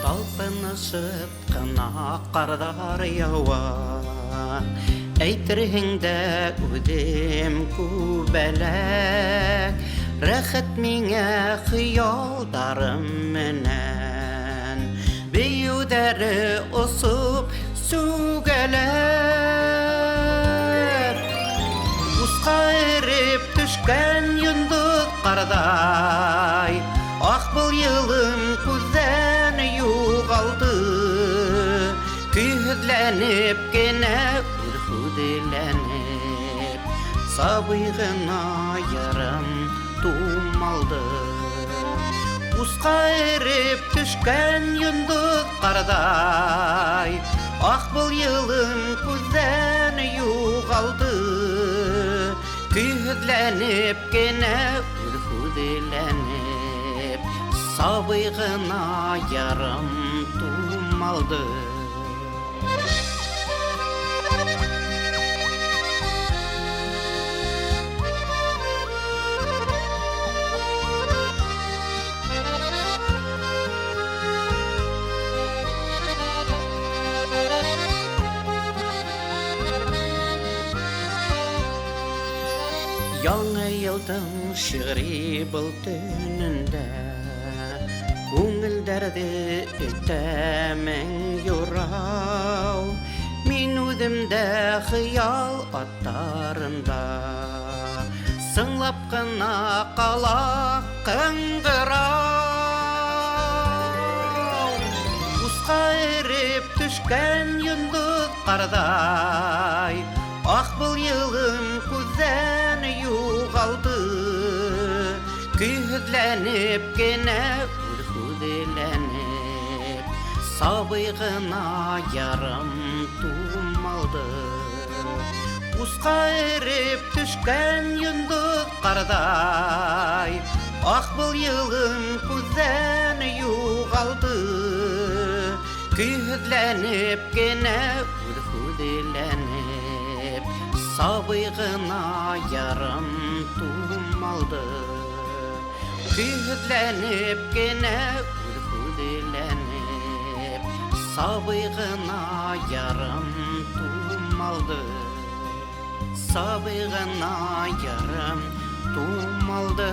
Талпынышып қына қардар яуа, әйтерһеңдә үдем күбәләк, рәхәт миңә хыялдарым менән, бейүдәре осып сүгәләп. Усқа эреп төшкән йондыз қардай, ах был йылым күздән югалды, көйһеҙләнеп кенә үрхүҙләнеп, сабый ғына ярым тумалды. Усқа эреп төшкән йондоҙ ҡарҙай, ах был йылым күздән юғалды, көйһеҙләнеп кенә үрхүҙләнеп, сабый ғына ярым тумалды. Яңы йылдың шиғри был төнөндә, күңелдәрҙе өтәмең юрау, мин үҙемдә хыял аттарында, сыңлап ҡына ҡала ҡыңғырау. Усҡа эреп төшкән йондоҙ ҡарҙай, ах был йылым күҙҙән юғалды, көйһөҙләнеп кенә үрхүҙләнеп, сабый ғына ярым тумалды. Усқа эреп төшкән йондоҙ ҡарҙай, ах был йылым күҙҙән юғалды, көйһөҙләнеп кенә үрхүҙләнеп, сабый ғына ярым тумалды. Көйһөҙләнеп кенә үрхүҙләнеп, сабый ғына ярым тумалды. Сабый ғына ярым тумалды.